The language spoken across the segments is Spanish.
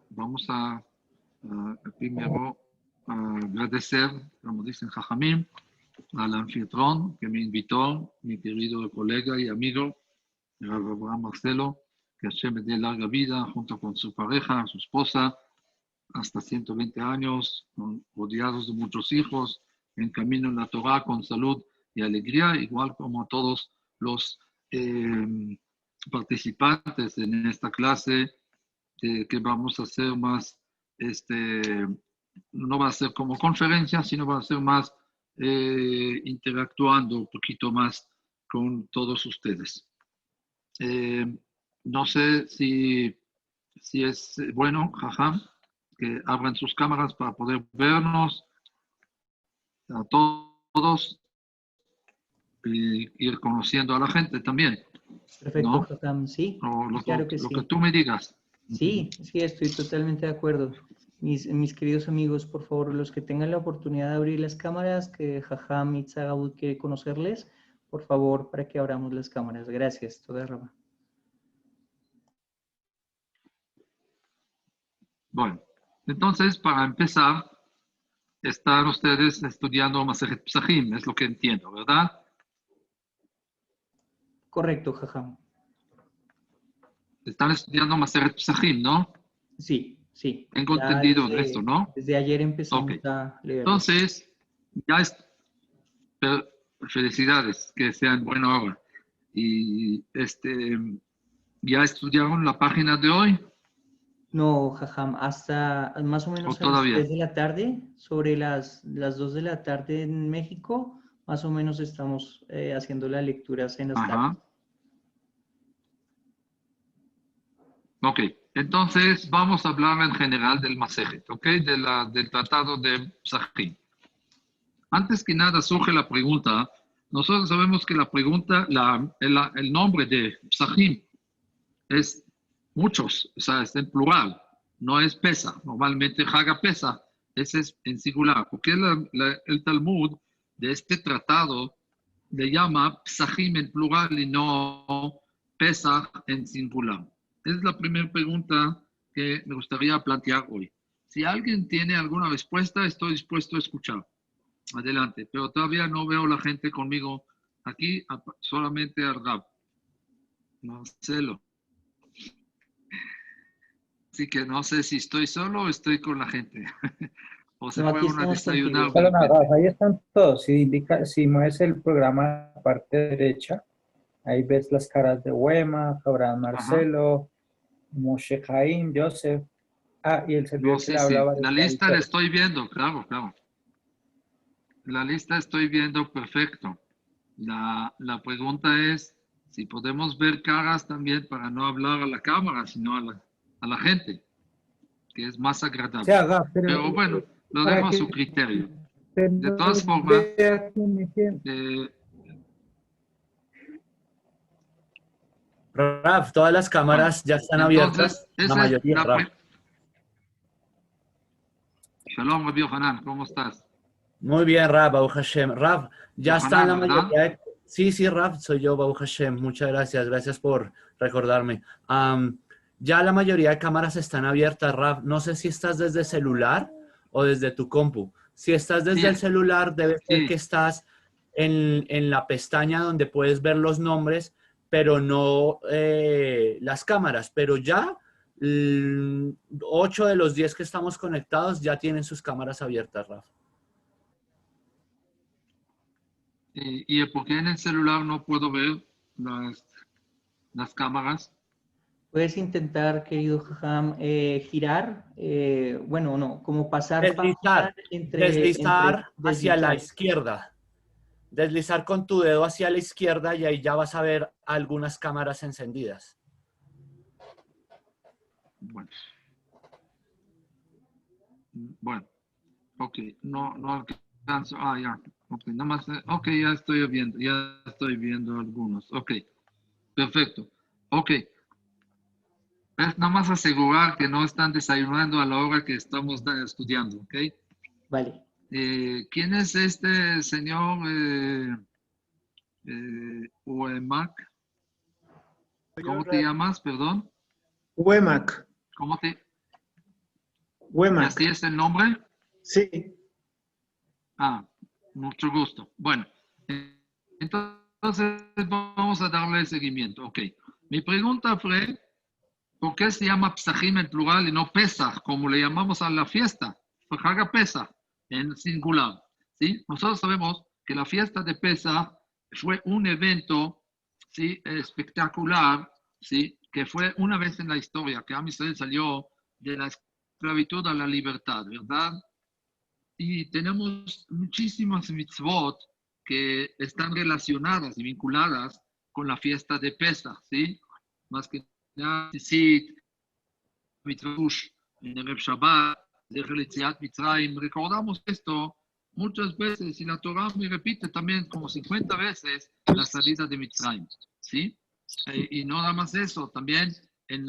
vamos a primero agradecer, como dicen Jajamim, al anfitrión que me invitó, mi querido colega y amigo, el Abraham Marcelo, que Hashem me dé larga vida junto con su pareja, su esposa, hasta 120 años, rodeados de muchos hijos, en camino en la Torah con salud y alegría, igual como todos los participantes en esta clase que vamos a hacer más, no va a ser como conferencia, sino va a ser más interactuando un poquito más con todos ustedes. No sé si es bueno, Jajam, que abran sus cámaras para poder vernos a todos y ir conociendo a la gente también. Perfecto, ¿no? Jajam, sí, O claro que lo sí. que tú me digas. Sí, sí, estoy totalmente de acuerdo. Mis queridos amigos, por favor, los que tengan la oportunidad de abrir las cámaras, que Jajam y Tzagabud quiere conocerles, por favor, para que abramos las cámaras. Gracias, toda Rama. Bueno, entonces, para empezar, están ustedes estudiando Masejet Pesachim, es lo que entiendo, ¿verdad? Correcto, Jajam. Están estudiando Masejet Pesachim, ¿no? Sí, sí. Tengo Ya entendido de esto, ¿no? desde ayer empezamos Ok. a leerlo. Entonces, ya es... Felicidades, que sean buena hora. Y ¿ya estudiaron la página de hoy? No, Jajam, hasta más o menos ¿O a las todavía? 3 de la tarde, sobre las 2 de la tarde en México, más o menos estamos haciendo las lecturas en las tardes. Ajá. Ok, entonces vamos a hablar en general del Masejet, ¿ok? Del tratado de Pesachim. Antes que nada surge la pregunta, nosotros sabemos que la pregunta, el nombre de Pesachim es muchos, o sea, es en plural, no es pesa. Normalmente Haga pesa, ese es en singular, porque el Talmud de este tratado le llama Pesachim en plural y no Pesach en singular. Es la primera pregunta que me gustaría plantear hoy. Si alguien tiene alguna respuesta, estoy dispuesto a escuchar. Adelante, pero todavía no veo la gente conmigo aquí, solamente al Rab. Marcelo. Así que no sé si estoy solo o estoy con la gente. O se No, aquí fueron a estamos desayunar contigo. de repente. Ahí están todos. Si mueves el programa a la parte derecha, ahí ves las caras de Wema, Abraham Marcelo, Moshe Jaim, Joseph. Y el servidor No, que sí, le sí. hablaba La desde lista la ahí. estoy viendo, claro, claro. La lista estoy viendo perfecto. La pregunta es si podemos ver caras también para no hablar a la cámara, sino a la gente, que es más Se agradable. haga, Pero bueno, lo para dejo a que su criterio. usted De no todas formas, vea quién me tiene. Raf, todas las cámaras ya están abiertas, entonces, la esa es mayoría, Raf. Shalom, Rabbi Yohanan, ¿cómo estás? Muy bien, Raf, Baruch Hashem. Raf, ya están la Yohanan, ¿verdad? mayoría de... Sí, Raf, soy yo, Baruch Hashem. Muchas gracias, gracias por recordarme. Ya la mayoría de cámaras están abiertas, Raf. No sé si estás desde celular o desde tu compu. Si estás desde Sí, el celular, debe ser sí. que estás en la pestaña donde puedes ver los nombres, pero no las cámaras. Pero ya 8 de los 10 que estamos conectados ya tienen sus cámaras abiertas, Raf. ¿Y por qué en el celular no puedo ver las cámaras? Puedes intentar, querido Jajam, girar, bueno, no, como pasar Deslizar, páginas entre hacia la deslizar. izquierda. Deslizar con tu dedo hacia la izquierda y ahí ya vas a ver algunas cámaras encendidas. Bueno, ok, no alcanzo, ya, ok, nada más, ok, ya estoy viendo algunos, ok, perfecto, ok, es nada más asegurar que no están desayunando a la hora que estamos estudiando, ok. Vale. ¿Quién es este señor Uemac? ¿Cómo te llamas, perdón? Wemac. ¿Cómo te...? ¿Y Wema. así es el nombre? Sí. Ah, mucho gusto. Bueno, entonces vamos a darle seguimiento. Ok. Mi pregunta fue, ¿por qué se llama Psachim en plural y no Pesach, como le llamamos a la fiesta? Haga Pesach en singular. ¿Sí? Nosotros sabemos que la fiesta de Pesach fue un evento, ¿sí?, espectacular, ¿sí?, que fue una vez en la historia, que Am Israel salió de la esclavitud a la libertad, ¿verdad? Y tenemos muchísimas mitzvot que están relacionadas y vinculadas con la fiesta de Pesach, ¿sí? Más que nada, sí, Mitzvush, en el Shabbat, de Yetziat Mitzrayim. Recordamos esto muchas veces y la Torah me repite también como 50 veces la salida de Mitzrayim, ¿sí? Y no nada más eso, también en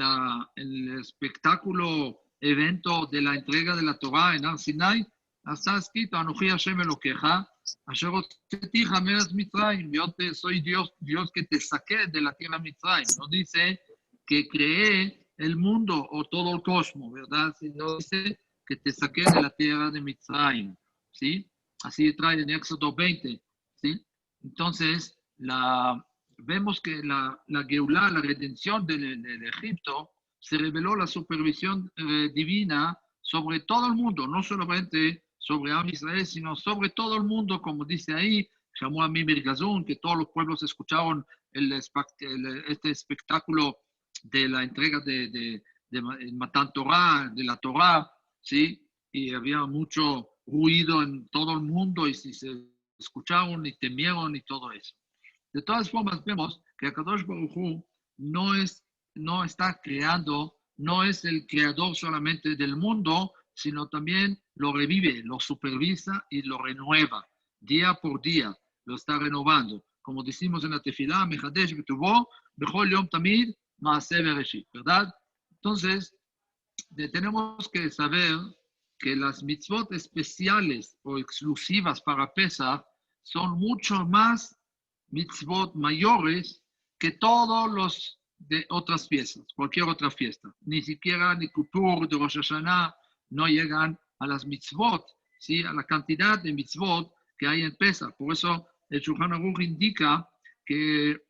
el espectáculo evento de la entrega de la Torah en Har Sinai, está escrito, Anoji Hashem Elokeja, Asher Hotzeticha Meretz Mitzrayim, yo soy Dios que te saqué de la tierra Mitzrayim. No dice que creé el mundo o todo el cosmos, ¿verdad? Sino dice que te saqué de la tierra de Mitzrayim, ¿sí? Así trae en Éxodo 20, ¿sí? Entonces, vemos que la Geulah, la redención del Egipto, se reveló la supervisión divina sobre todo el mundo, no solamente sobre Am Israel, sino sobre todo el mundo, como dice ahí, llamó a Mimir Gazun, que todos los pueblos escucharon este espectáculo de la entrega de Matan Torah, de la Torah, ¿sí? Y había mucho ruido en todo el mundo y si se escucharon y temieron y todo eso. De todas formas, vemos que Akadosh Baruj Hu no está creando, no es el creador solamente del mundo, sino también lo revive, lo supervisa y lo renueva. Día por día lo está renovando. Como decimos en la Tefilá, Mechadesh Betuvo, Bechol Yom Tamid, Maaseh Bereshit, ¿verdad? Entonces, tenemos que saber que las mitzvot especiales o exclusivas para Pesach son mucho más mitzvot mayores que todos los de otras fiestas, cualquier otra fiesta. Ni siquiera ni Kippur de Rosh Hashanah no llegan a las mitzvot, ¿sí?, a la cantidad de mitzvot que hay en Pesach. Por eso el Shulchan Aruch indica que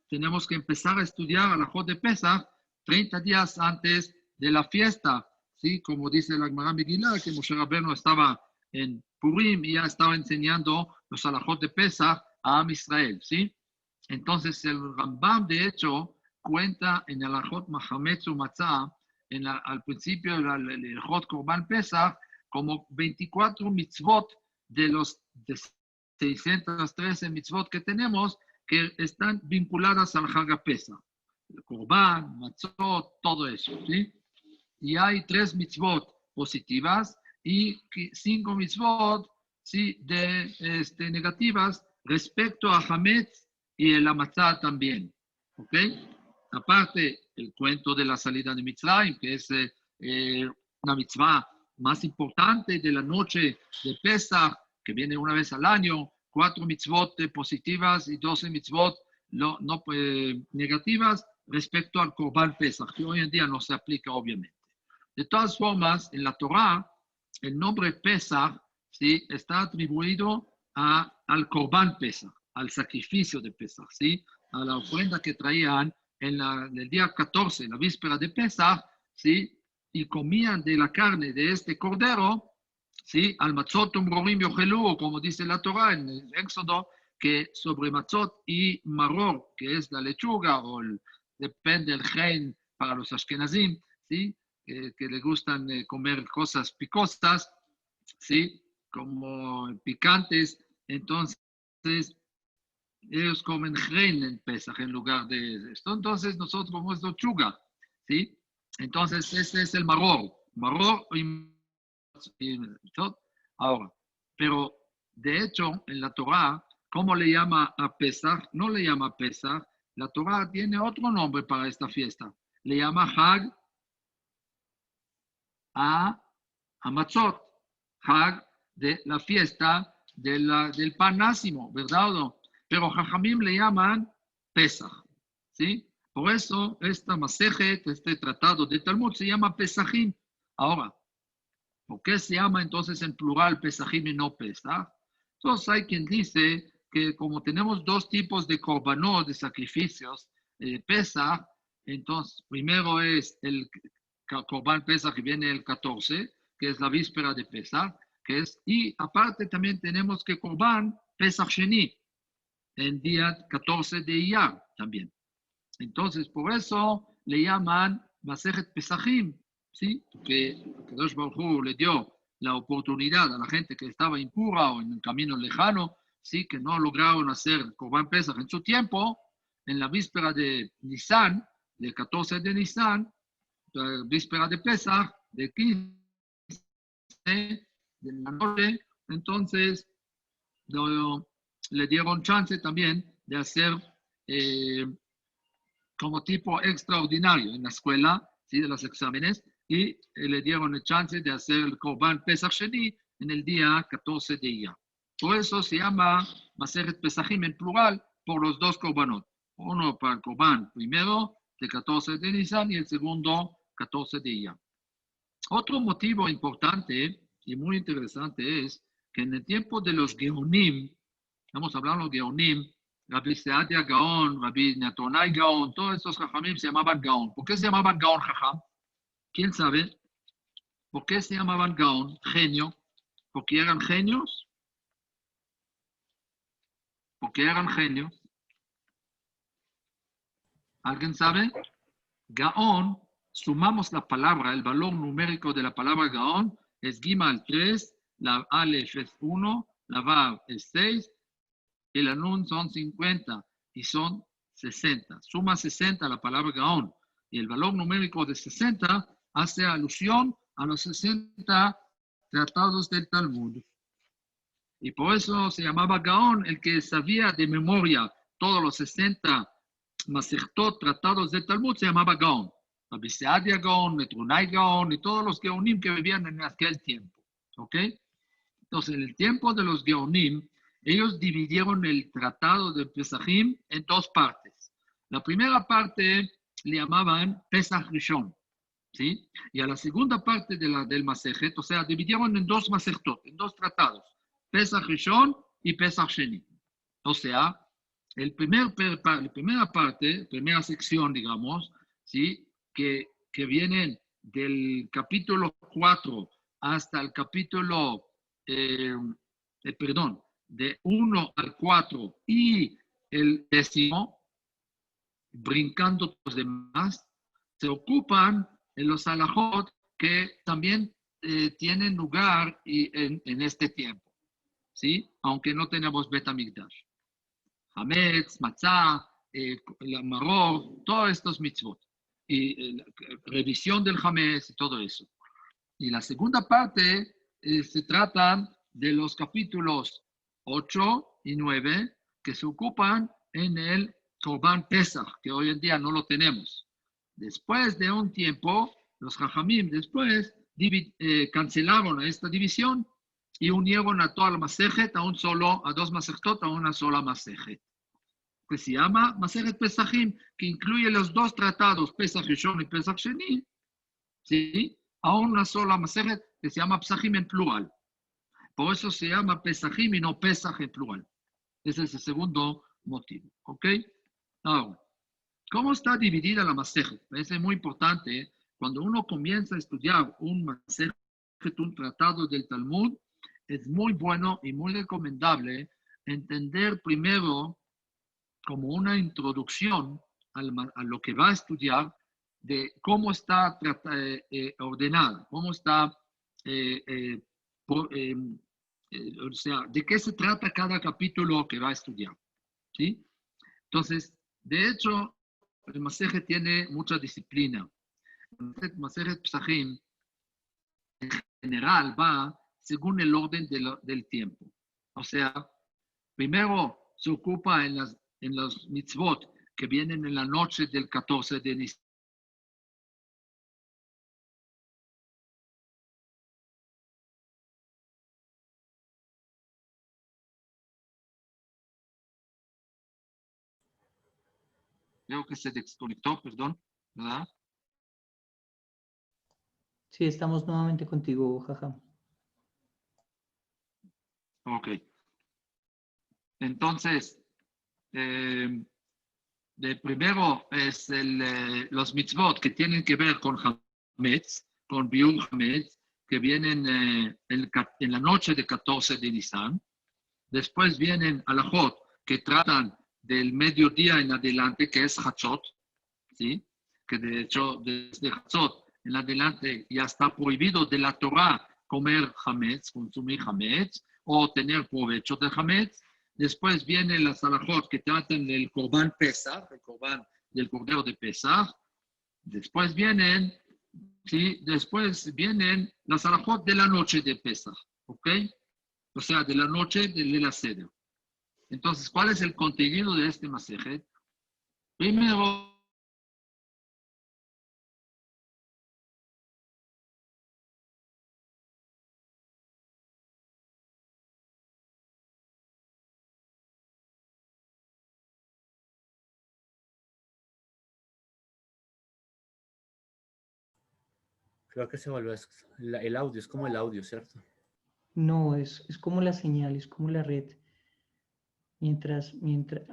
tenemos que empezar a estudiar a la Jod de Pesach 30 días antes de la fiesta, ¿sí? Como dice la Gemara Megillah, que Moshe Rabbeinu estaba en Purim y ya estaba enseñando los alajot de Pesach a Am Israel, ¿sí? Entonces el Rambam, de hecho, cuenta en el alajot Mahametz u Matzah, al principio del alajot Korban Pesach, como 24 mitzvot de los 613 mitzvot que tenemos, que están vinculadas al Hag HaPesach. El Korban, Matzot, todo eso, ¿sí? Y hay 3 mitzvot positivas y 5 mitzvot, ¿sí?, negativas respecto a Hametz y el Amatzah también, ¿ok? Aparte, el cuento de la salida de Mitzrayim, que es una mitzvah más importante de la noche de Pesach, que viene una vez al año, 4 mitzvot positivas y 12 mitzvot negativas respecto al Korban Pesach, que hoy en día no se aplica obviamente. De todas formas, en la Torah, el nombre Pesach, ¿sí?, está atribuido al Korban Pesach, al sacrificio de Pesach, ¿sí?, a la ofrenda que traían en el día 14, la víspera de Pesach, ¿sí?, y comían de la carne de este cordero, ¿sí?, al matzot umrorim yochelu, como dice la Torah en el Éxodo, que sobre matzot y maror, que es la lechuga, depende del gen para los ashkenazim, ¿sí?, que le gustan comer cosas picosas, ¿sí?, como picantes. Entonces, ellos comen gen en Pesach en lugar de esto. Entonces, nosotros comemos lechuga, ¿sí? Entonces, ese es el maror y ahora. Pero, de hecho, en la Torah, ¿cómo le llama a Pesach? No le llama Pesach. La Torah tiene otro nombre para esta fiesta. Le llama Hag a Matzot, Hag de la fiesta del pan ácimo, ¿verdad o no? Pero Jajamim le llaman Pesach, ¿sí? Por eso, esta Masejet, este tratado de Talmud, se llama Pesachim. Ahora, ¿por qué se llama entonces en plural Pesachim y no Pesach? Entonces hay quien dice que como tenemos dos tipos de korbanot, de sacrificios, Pesach, entonces primero es el korban Pesach que viene el 14, que es la víspera de Pesach, y aparte también tenemos que korban Pesach Sheni, el día 14 de Iyar también. Entonces, por eso le llaman Masejet Pesachim, ¿sí? Que Kadosh Baruj Hu le dio la oportunidad a la gente que estaba impura o en un camino lejano, ¿sí? Que no lograron hacer Korban Pesach en su tiempo, en la víspera de Nisan, del 14 de Nisan, la víspera de Pesach, de 15 de la noche, entonces le dieron chance también de hacer como tipo extraordinario en la escuela, ¿sí? De los exámenes, y le dieron el chance de hacer el Korban Pesach Sheni en el día 14 de Iyar. Por eso se llama Maseret Pesachim en plural por los dos Korbanot. Uno para el Korban primero, de 14 de Nisan, y el segundo, 14 de Iyar. Otro motivo importante y muy interesante es que en el tiempo de los Geonim, estamos hablando de Geonim, Rabbi Seadia Gaon, Rabbi Natonai Gaon, todos estos Jajamim se llamaban Gaon. ¿Por qué se llamaban Gaon Jajam? ¿Quién sabe? ¿Por qué se llamaban Gaon, genio? ¿Porque eran genios? ¿Porque eran genios? ¿Alguien sabe? Gaon, sumamos la palabra, el valor numérico de la palabra Gaon es Gimal 3, la Aleph es 1, la Vav es 6, y la Nun son 50 y son 60. Suma 60 la palabra Gaon y el valor numérico de 60 hace alusión a los 60 tratados del Talmud. Y por eso se llamaba Gaon el que sabía de memoria todos los 60 Masechtot, tratados del Talmud, se llamaba Gaon. Rabbi Seadia Gaon, Metrunai Gaon y todos los Geonim que vivían en aquel tiempo. ¿Ok? Entonces, en el tiempo de los Geonim, ellos dividieron el tratado de Pesachim en dos partes. La primera parte le llamaban Pesach Rishon, ¿sí? Y a la segunda parte del Masejet, o sea, dividieron en dos Masechtot, en dos tratados, Pesach Rishon y Pesach Sheni. O sea, la primera parte, primera sección, digamos, ¿sí? Que viene del capítulo 4 hasta el capítulo perdón, de 1 al 4 y el 10º, brincando los demás, se ocupan en los alajot que también tienen lugar en este tiempo, ¿sí? Aunque no tenemos Bet HaMikdash. Hametz, Matzah, la Maror, todos estos mitzvot. Y revisión del Hametz y todo eso. Y la segunda parte se trata de los capítulos 8 y 9 que se ocupan en el Korban Pesach, que hoy en día no lo tenemos. Después de un tiempo, los Jajamim después cancelaron esta división y unieron a toda la Masejet a dos Masechtot, a una sola Masejet, que se llama Masejet Pesachim, que incluye los dos tratados, Pesach Rishon y Pesach Sheni, ¿sí? A una sola Masejet que se llama Pesachim en plural. Por eso se llama Pesachim y no Pesach en plural. Ese es el segundo motivo, ¿ok? Ahora, ¿cómo está dividida la Masejet? Es muy importante, cuando uno comienza a estudiar un Masejet, un tratado del Talmud, es muy bueno y muy recomendable entender primero como una introducción a lo que va a estudiar, de cómo está ordenada, cómo está, o sea, de qué se trata cada capítulo que va a estudiar, ¿sí? Entonces, de hecho, el Masejet tiene mucha disciplina. El Masejet Pesachim, en general, va según el orden del tiempo. O sea, primero se ocupa en los mitzvot que vienen en la noche del 14 de Nisan. Creo que se desconectó, perdón, ¿verdad? Sí, estamos nuevamente contigo, Jajam. Ok. Entonces, de primero es los mitzvot que tienen que ver con Hametz, con Biur Hametz, que vienen en la noche de 14 de Nisan. Después vienen alajot que tratan del mediodía en adelante, que es Hatzot, ¿sí? Que de hecho desde Hatzot en adelante ya está prohibido de la Torah comer Hametz, consumir Hametz o tener provecho de Hametz. Después vienen las alajot que tratan del Korban Pesach, el Korban del Cordero de Pesach. Después vienen, ¿sí? Después vienen las alajot de la noche de Pesach, ¿ok? O sea, de la noche de la Seder. Entonces, ¿cuál es el contenido de este masejet? Primero, Creo que se volvió el audio, es como el audio, ¿cierto? No, es como la señal, es como la red. Mientras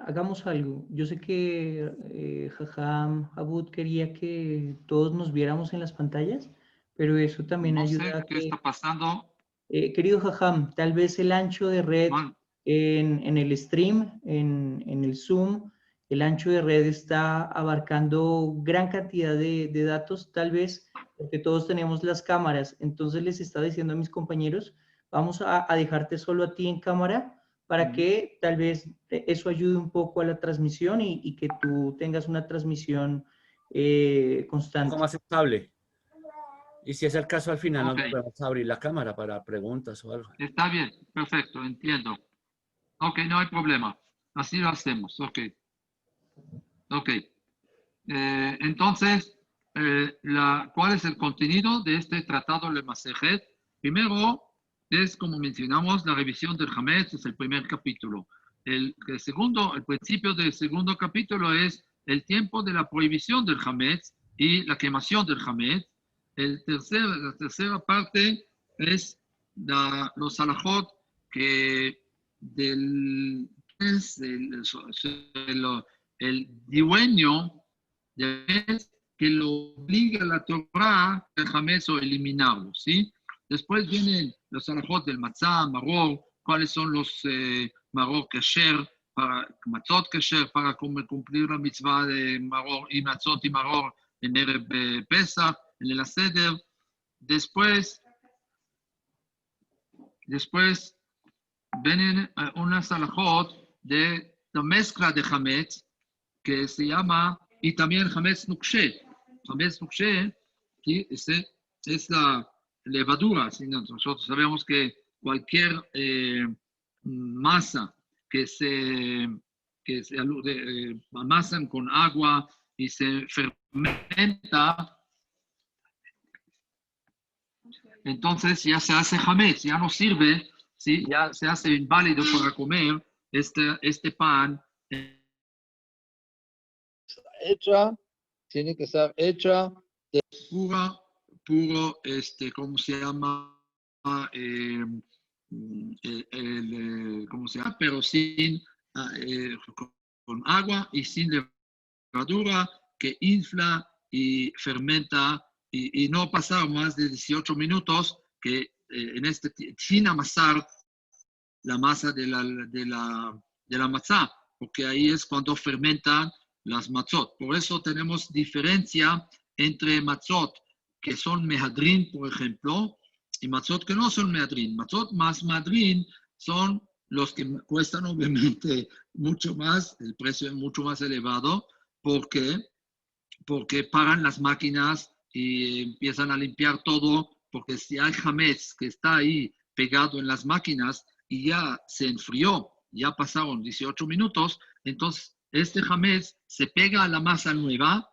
hagamos algo, yo sé que Jajam Abud quería que todos nos viéramos en las pantallas, pero eso también no ayuda sé a qué que, está pasando. querido Jajam, tal vez el ancho de red Bueno, en el stream, en el Zoom, el ancho de red está abarcando gran cantidad de datos, tal vez porque todos tenemos las cámaras. Entonces les estaba diciendo a mis compañeros, vamos a dejarte solo a ti en cámara para que tal vez eso ayude un poco a la transmisión y que tú tengas una transmisión Un poco constante. más estable. Y si es el caso, al final ok, nos podemos abrir la cámara para preguntas o algo. está bien, perfecto, entiendo. Ok, no hay problema. Así lo hacemos, ok. Ok. Entonces, ¿cuál es el contenido de este tratado de Masejet? Primero, es como mencionamos, la revisión del Hametz, es el primer capítulo. El segundo, el principio del segundo capítulo es el tiempo de la prohibición del Hametz y la quemación del Hametz. La tercera parte es los halajot que es el dueño que lo obliga a la Torah el Hametz o eliminarlo, ¿sí? Después vienen los alajot del matzah, maror, cuáles son los maror kasher, matzot kasher, para cumplir la mitzvah de maror y matzot y maror en Erev Pesach, en el Seder. Después vienen unas alajot de la mezcla de Hametz, que se llama, y también Hametz Nukshe. Hametz Nukshe, ¿sí? Es la levadura. ¿Sí? Nosotros sabemos que cualquier masa que se amasan con agua y se fermenta, entonces ya se hace Hametz, ya no sirve, ¿sí? Ya se hace inválido para comer este pan. Hecha, tiene que estar hecha de puro, ¿cómo se llama? ¿Cómo se llama? Pero sin, con agua y sin levadura que infla y fermenta y no pasar más de 18 minutos que sin amasar la masa de la matzá, porque ahí es cuando fermentan las matzot. Por eso tenemos diferencia entre matzot que son mehadrin, por ejemplo, y matzot que no son mehadrin. Matzot más mehadrin son los que cuestan obviamente mucho más, el precio es mucho más elevado, porque paran las máquinas y empiezan a limpiar todo, porque si hay hametz que está ahí pegado en las máquinas y ya se enfrió, ya pasaron 18 minutos, entonces este hametz se pega a la masa nueva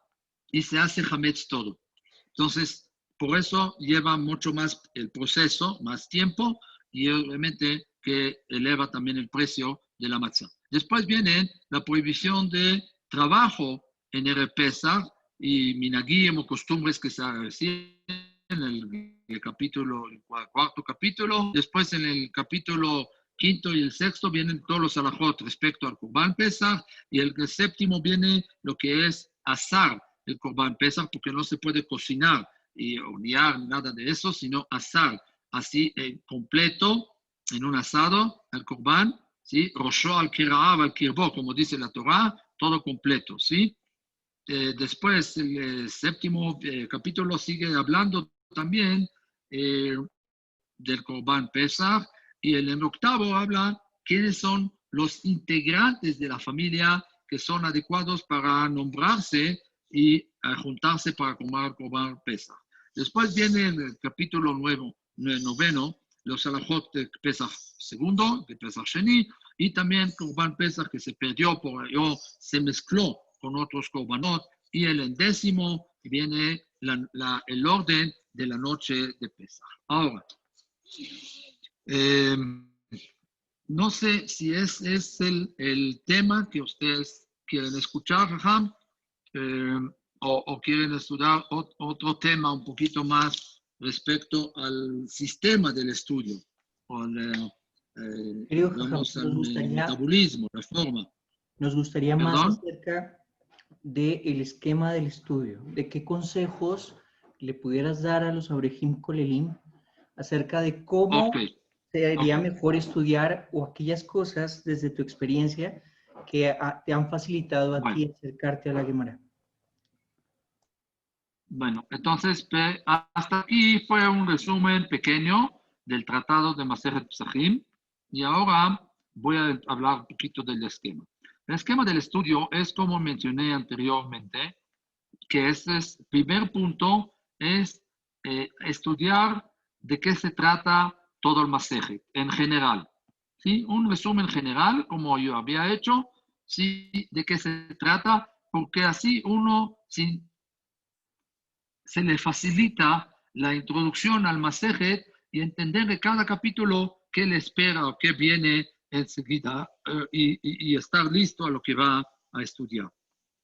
y se hace hametz todo. Entonces, por eso lleva mucho más el proceso, más tiempo y obviamente que eleva también el precio de la matzá. Después viene la prohibición de trabajo en Erev Pesach, y minagim o costumbres que se hacían en el capítulo, el cuarto capítulo. Después en el capítulo quinto y el sexto vienen todos los halajot respecto al Corban Pesach, y el séptimo viene lo que es asar el Corban Pesach, porque no se puede cocinar y hornear, nada de eso, sino asar, así completo, en un asado, el Corban, ¿sí? Rosho al Kira'av al Kirbo, como dice la Torah, todo completo, ¿sí? Después, el séptimo capítulo sigue hablando también del Corban Pesach, y en el octavo habla quiénes son los integrantes de la familia que son adecuados para nombrarse y juntarse para comer Corban Pesach. Después viene el capítulo noveno, los halajot de Pesach segundo, de Pesach Sheni, y también Corban Pesach que se perdió por ello, se mezcló con otros Corbanot, y el décimo viene el orden de la noche de Pesach. Ahora, no sé si es el tema que ustedes quieren escuchar, Jajam, o quieren estudiar otro tema un poquito más respecto al sistema del estudio, o Querido digamos, Jajam, al metabolismo, la forma. nos gustaría más ¿Perdón? acerca del esquema del estudio, de qué consejos le pudieras dar a los Abrehim Kolelim acerca de cómo sería mejor estudiar, o aquellas cosas desde tu experiencia que te han facilitado a ti acercarte a la Gemara. Bueno, entonces hasta aquí fue un resumen pequeño del tratado de Masechet Pesachim, y ahora voy a hablar un poquito del esquema. El esquema del estudio es como mencioné anteriormente, que primer punto es estudiar de qué se trata todo el Masechet en general. ¿Sí? Un resumen general, como yo había hecho, ¿sí? De qué se trata, porque así uno se le facilita la introducción al Masechet y entender de cada capítulo qué le espera o qué viene enseguida, y estar listo a lo que va a estudiar.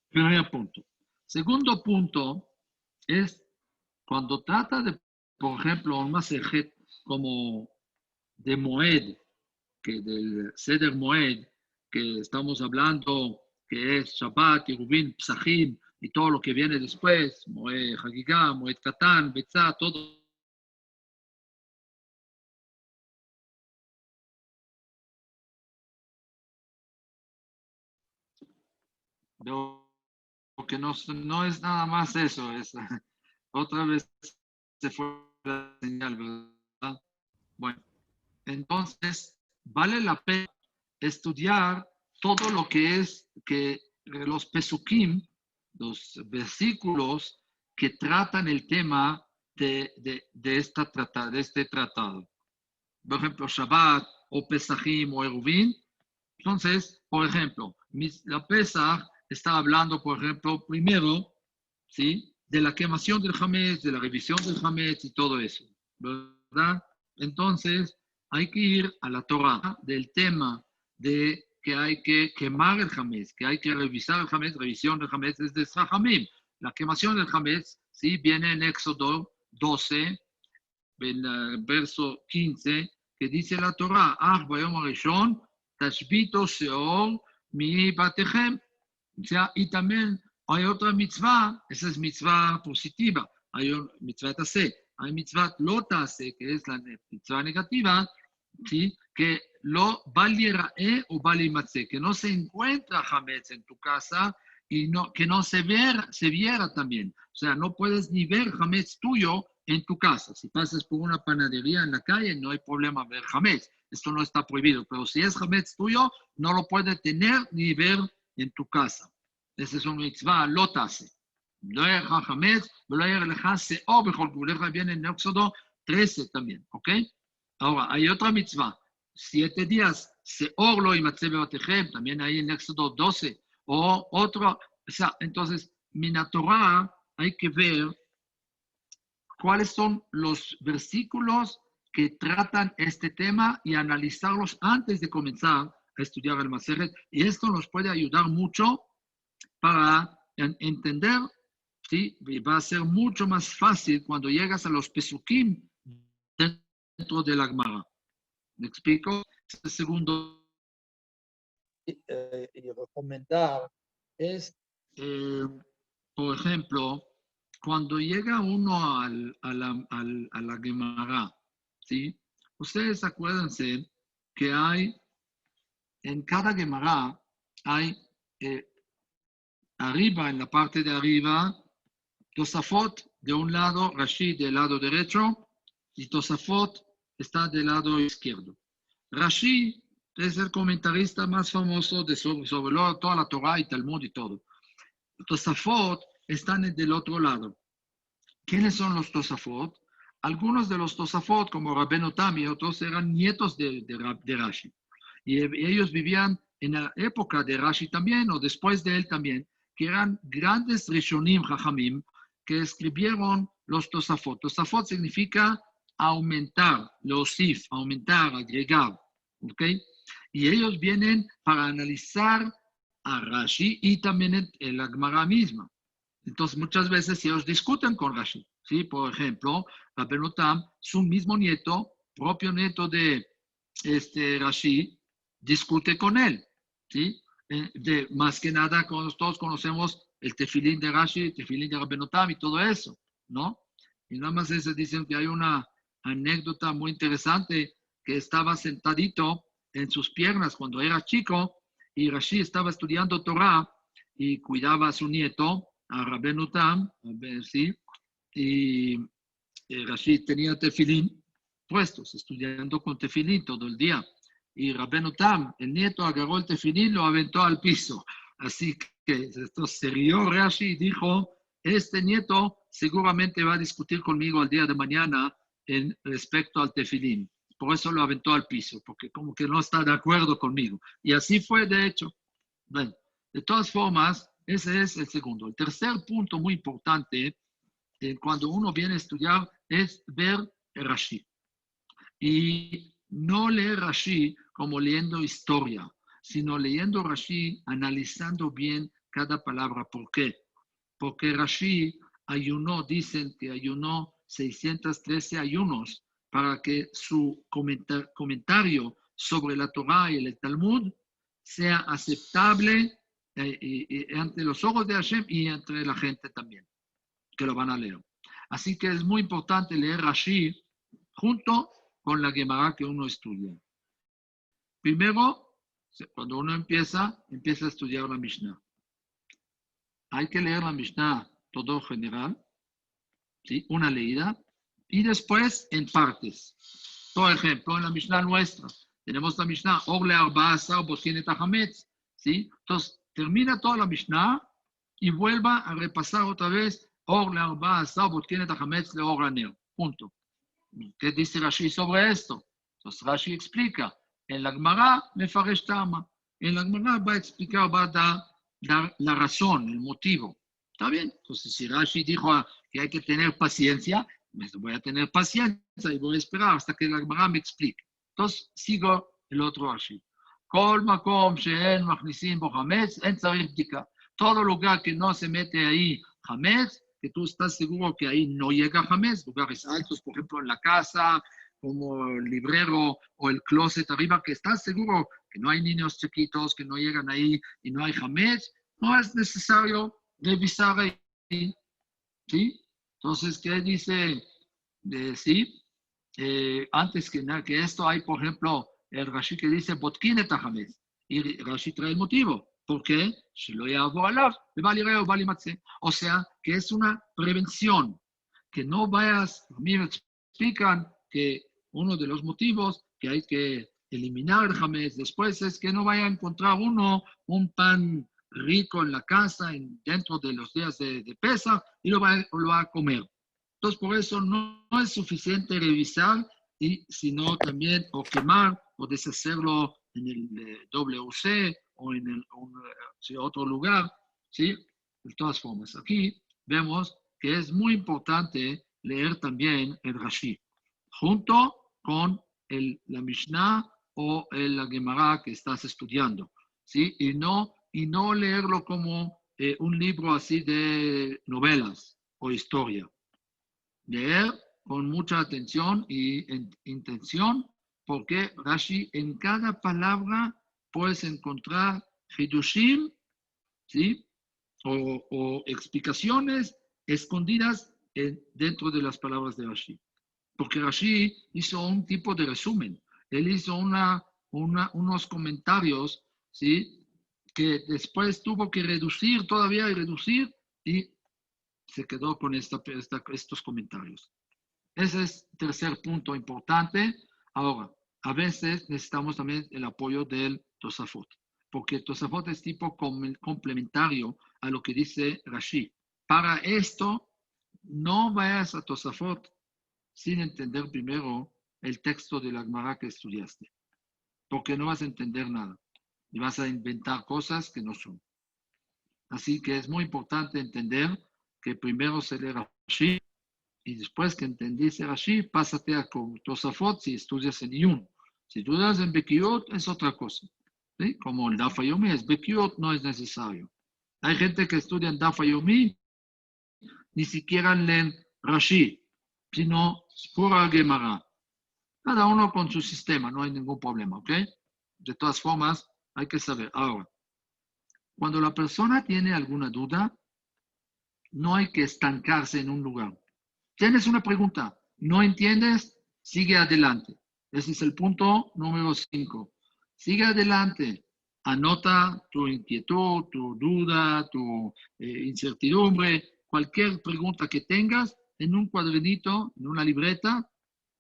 Primer punto. Segundo punto es cuando trata de, por ejemplo, un Masechet como de Moed, que del Seder Moed, que estamos hablando, que es Shabbat, Yerubim, Psachim, y todo lo que viene después, Moed Hagigah, Moed Katan, Betzah, todo. Porque no es nada más eso, otra vez se fue la señal, ¿verdad? Bueno, entonces vale la pena estudiar todo lo que es que los pesukim, los versículos que tratan el tema de este tratado. Por ejemplo, Shabbat o Pesachim o Eruvin. Entonces, por ejemplo, la Pesach está hablando, por ejemplo, primero, ¿sí?, de la quemación del Hametz, de la revisión del Hametz y todo eso, ¿verdad? Entonces, hay que ir a la Torah del tema de que hay que quemar el Hametz, que hay que revisar el Hametz. Revisión del Hametz es de Sachamim. La quemación del Hametz, ¿sí?, viene en Éxodo 12, en el verso 15, que dice la Torah, bayom harishon tashbito sheor mi batechem. O sea, y también hay otra mitzvah, esa es mitzvah positiva, hay mitzvah tase, hay mitzvah lo tase, que es la mitzvah negativa, ¿sí?, que lo valirae o valimatse, que no se encuentra hametz en tu casa, y que no se viera también. O sea, no puedes ni ver hametz tuyo en tu casa. Si pasas por una panadería en la calle, no hay problema ver hametz. Esto no está prohibido. Pero si es hametz tuyo, no lo puedes tener ni ver en tu casa. Ese es un mitzvah, lo tase. Lo era hametz, lo era lejase, o mejor, viene en Éxodo 13 también, ¿ok? Ahora, hay otra mitzvah. 7 días, seor lo imatze bebatejem, también hay en Éxodo 12. O otro, o sea, entonces, mina Torah, hay que ver cuáles son los versículos que tratan este tema y analizarlos antes de comenzar a estudiar el Masechet. Y esto nos puede ayudar mucho para entender, ¿sí? Va a ser mucho más fácil cuando llegas a los pesukim dentro de la Gemara. ¿Me explico? El segundo y recomendar es, por ejemplo, cuando llega uno a la Gemara, ¿sí? Ustedes acuérdense que hay, en cada Gemara, hay arriba, en la parte de arriba, Tosafot de un lado, Rashi del lado derecho, y Tosafot está del lado izquierdo. Rashi es el comentarista más famoso sobre toda la Torah y Talmud y todo. Tosafot están del otro lado. ¿Quiénes son los Tosafot? Algunos de los Tosafot, como Rabbeinu Tam y otros, eran nietos de Rashi. Y ellos vivían en la época de Rashi también, o después de él también, que eran grandes Rishonim, Jajamim, que escribieron los Tosafot. Tosafot significa aumentar, leosif, aumentar, agregar. ¿Ok? Y ellos vienen para analizar a Rashi y también en la Gemara misma. Entonces, muchas veces ellos discuten con Rashi. ¿Sí? Por ejemplo, Rabbeinu Tam, su mismo nieto, propio nieto de Rashi, discute con él. ¿Sí? Más que nada, todos conocemos el tefilín de Rashi, el tefilín de Rabbeinu Tam y todo eso, ¿no? Y nada más dicen que hay una anécdota muy interesante, que estaba sentadito en sus piernas cuando era chico y Rashi estaba estudiando Torah y cuidaba a su nieto, a Rabbeinu Tam, ¿sí? Y Rashi tenía tefilín puestos, estudiando con tefilín todo el día. Y Rabbeinu Tam, el nieto, agarró el tefilín y lo aventó al piso. Así que esto se rió Rashi y dijo, este nieto seguramente va a discutir conmigo el día de mañana en respecto al tefilín. Por eso lo aventó al piso, porque como que no está de acuerdo conmigo. Y así fue, de hecho. Bueno, de todas formas, ese es el segundo. El tercer punto muy importante cuando uno viene a estudiar es ver Rashi. Y no leer Rashi como leyendo historia, sino leyendo Rashi analizando bien cada palabra. ¿Por qué? Porque Rashi ayunó, dicen que ayunó 613 ayunos para que su comentario sobre la Torah y el Talmud sea aceptable ante los ojos de Hashem y entre la gente también, que lo van a leer. Así que es muy importante leer Rashi junto con la Gemara que uno estudia. Primero, cuando uno empieza a estudiar la Mishnah. Hay que leer la Mishnah todo general, ¿sí? Una leída, y después en partes. Por ejemplo, en la Mishnah nuestra, tenemos la Mishnah, Orle Arba Asar Botkin et Hametz, ¿sí? Entonces, termina toda la Mishnah y vuelva a repasar otra vez, Orle Arba Asar Botkin et Hametz le Or Haner. Punto. ¿Qué dice Rashi sobre esto? Entonces Rashi explica, en la Gemara Mefaresh Tama, en la Gemara va a explicar, va a dar la razón, el motivo. ¿Está bien? Entonces si Rashi dijo que hay que tener paciencia, pues voy a tener paciencia y voy a esperar hasta que la Gemara me explique. Entonces sigo el otro Rashi. Kol makom she'en machnisim bo hametz, en tzarich bdika. Todo lugar que no se mete ahí hametz, que tú estás seguro que ahí no llega Hametz, lugares altos, por ejemplo, en la casa, como el librero o el closet arriba, que estás seguro que no hay niños chiquitos, que no llegan ahí y no hay Hametz, no es necesario revisar ahí, ¿sí? Entonces, ¿qué dice? Sí, antes que esto hay, por ejemplo, el Rashi que dice, Botkin et Hametz, y Rashi trae el motivo. ¿Por qué? O sea, que es una prevención. Que no vayas, a mí me explican que uno de los motivos que hay que eliminar el hametz después es que no vaya a encontrar uno un pan rico en la casa dentro de los días de Pesach y lo va a comer. Entonces, por eso no es suficiente revisar, sino también o quemar o deshacerlo en el WC o en otro lugar, ¿sí? De todas formas, aquí vemos que es muy importante leer también el Rashi, junto con la Mishnah o la Gemara que estás estudiando, ¿sí? Y no leerlo como un libro así de novelas o historia. Leer con mucha atención y intención, porque Rashi en cada palabra puedes encontrar hidushim, ¿sí? O explicaciones escondidas dentro de las palabras de Rashi. Porque Rashi hizo un tipo de resumen. Él hizo unos comentarios, ¿sí? Que después tuvo que reducir todavía y reducir y se quedó con estos comentarios. Ese es el tercer punto importante. Ahora, a veces necesitamos también el apoyo del Tosafot, porque el Tosafot es tipo complementario a lo que dice Rashi. Para esto, no vayas a Tosafot sin entender primero el texto de la Gemara que estudiaste, porque no vas a entender nada y vas a inventar cosas que no son. Así que es muy importante entender que primero se lee Rashi y después que entendiste Rashi, pásate a Tosafot si estudias en Iyun. Si estudias en Bekiot es otra cosa. ¿Sí? Como el Daf Yomi es Bekiot, no es necesario. Hay gente que estudia en Daf Yomi, ni siquiera leen Rashi, sino pura Gemara. Cada uno con su sistema, no hay ningún problema, ¿ok? De todas formas, hay que saber. Ahora, cuando la persona tiene alguna duda, no hay que estancarse en un lugar. Tienes una pregunta, no entiendes, sigue adelante. Ese es el punto número 5. Sigue adelante, anota tu inquietud, tu duda, tu incertidumbre, cualquier pregunta que tengas en un cuadernito, en una libreta,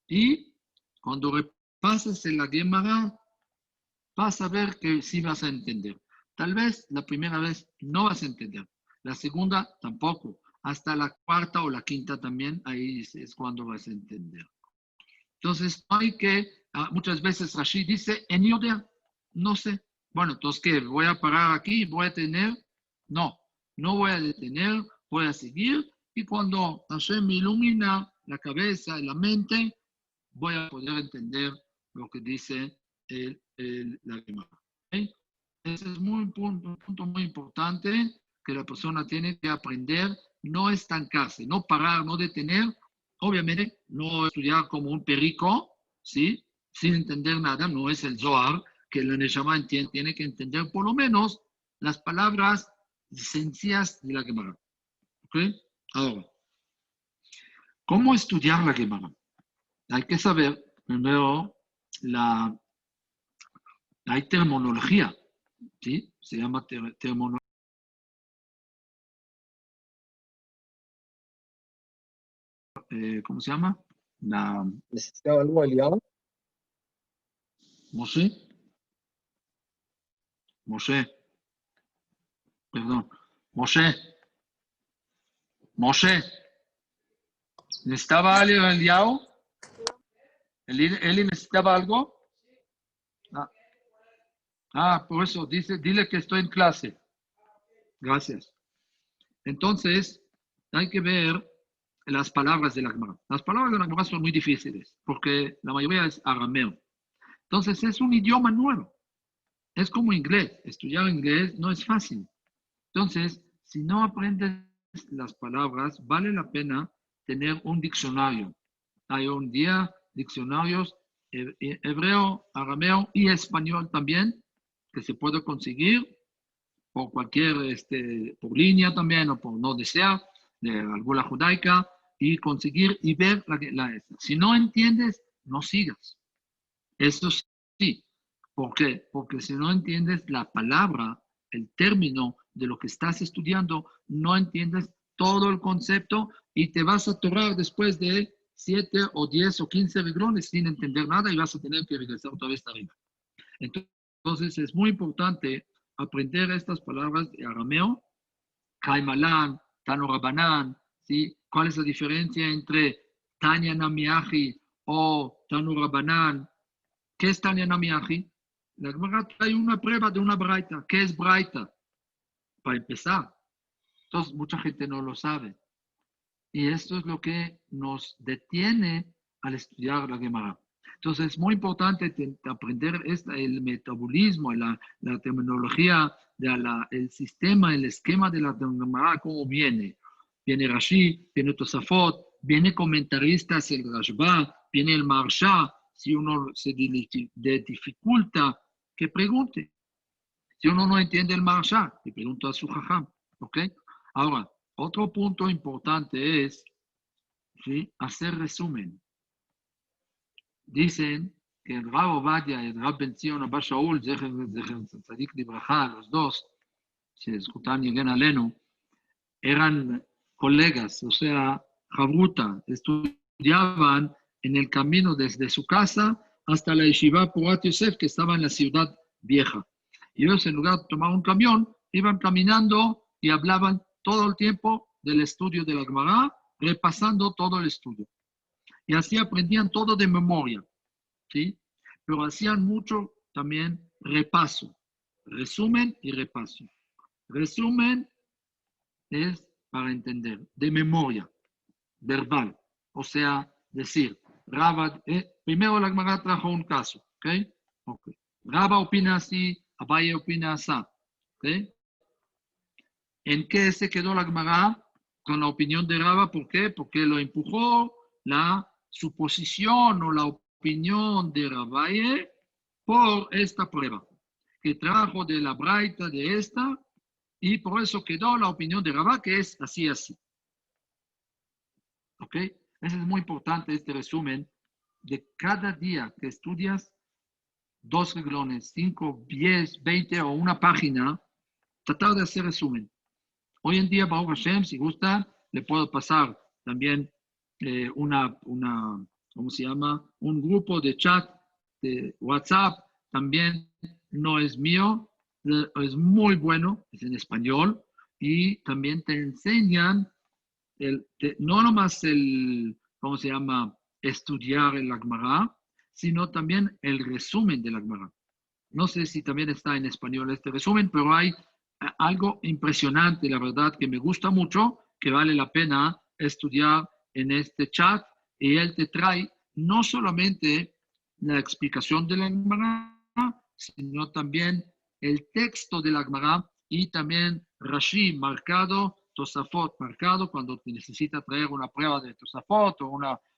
y cuando repases en la Gemara, vas a ver que sí vas a entender. Tal vez la primera vez no vas a entender, la segunda tampoco. Hasta la cuarta o la quinta también, ahí es cuando vas a entender. Entonces, no hay que, muchas veces Rashi dice, en Yodea, no sé. Bueno, entonces, ¿qué? ¿Voy a parar aquí? ¿Voy a detener? No, no voy a detener, voy a seguir. Y cuando Hashem me ilumina la cabeza y la mente, voy a poder entender lo que dice la Gemara. ¿Okay? Ese es un punto muy importante que la persona tiene que aprender, no estancarse, no parar, no detener, obviamente no estudiar como un perico, ¿sí? Sin entender nada, no es el Zohar, que la Neshama tiene que entender por lo menos las palabras sencillas de la Gemara. ¿Ok? Ahora, ¿cómo estudiar la Gemara? Hay que saber, primero, hay terminología, ¿sí? Se llama terminología. ¿Cómo se llama? ¿Necesitaba algo aliado? Moshe, perdón, Moshe, ¿necesitaba algo el Yao? ¿Eli necesitaba algo? Por eso, dile que estoy en clase. Gracias. Entonces, hay que ver las palabras de la Gemara. Las palabras de la Gemara son muy difíciles, porque la mayoría es arameo. Entonces, es un idioma nuevo. Es como inglés. Estudiar inglés no es fácil. Entonces, si no aprendes las palabras, vale la pena tener un diccionario. Hay un día diccionarios hebreo, arameo y español también, que se puede conseguir por cualquier, por línea también, o por no desear, de alguna judaica, y conseguir y ver esta. Si no entiendes, no sigas. Eso sí. ¿Por qué? Porque si no entiendes la palabra, el término de lo que estás estudiando, no entiendes todo el concepto y te vas a atorar después de 7 o 10 o 15 renglones sin entender nada y vas a tener que regresar otra vez arriba. Entonces es muy importante aprender estas palabras de arameo, Kaimalan, Tanu Rabanan, ¿sí? ¿Cuál es la diferencia entre Tanya Namiaji o Tanu Rabanan? ¿Qué es Tanya Namiaji? La Gemara trae una prueba de una braita. ¿Qué es braita? Para empezar. Entonces, mucha gente no lo sabe. Y esto es lo que nos detiene al estudiar la Gemara. Entonces, es muy importante aprender el metabolismo, la terminología el sistema, el esquema de la Gemara, cómo viene. Viene Rashi, viene Tosafot, viene comentaristas, el Rashba, viene el Marsha. Si uno se dificulta, que pregunte. Si uno no entiende el Marsha, que pregunta a su Jajam. ¿Ok? Ahora, otro punto importante es, ¿sí?, hacer resumen. Dicen que el Rab Ovadia y el Rab Ben Zion Abba Shaul, Zecher Tzadik Libraja, los dos, si escuchan lleguen aleno, eran colegas, o sea, Javruta, estudiaban en el camino desde su casa hasta la Yeshiva Porat Yosef, que estaba en la ciudad vieja. Y ellos, en lugar de tomar un camión, iban caminando y hablaban todo el tiempo del estudio de la Gemara, repasando todo el estudio. Y así aprendían todo de memoria, ¿sí? Pero hacían mucho también repaso, resumen y repaso. Resumen es para entender, de memoria, verbal, o sea, decir, Raba, primero la Gemara trajo un caso, ¿ok? Okay. Raba opina así, Abaye opina así, ¿ok? ¿En qué se quedó la Gemara? Con la opinión de Raba, ¿por qué? Porque lo empujó la suposición o la opinión de Rabaye por esta prueba, que trajo de la braita de esta, y por eso quedó la opinión de Rabá, que es así, así. ¿Ok? Ese es muy importante, este resumen, de cada día que estudias 2 renglones, 5, 10, 20 o una página, tratar de hacer resumen. Hoy en día, Baruch Hashem, si gusta, le puedo pasar también ¿cómo se llama? Un grupo de chat de WhatsApp, también no es mío, es muy bueno, es en español, y también te enseñan, no nomás ¿cómo se llama?, estudiar el Gemara, sino también el resumen de la Gemara. No sé si también está en español este resumen, pero hay algo impresionante, la verdad, que me gusta mucho, que vale la pena estudiar en este chat, y él te trae no solamente la explicación de la Gemara, sino también el texto de la Gemara y también Rashi marcado, Tosafot marcado, cuando te necesita traer una prueba de Tosafot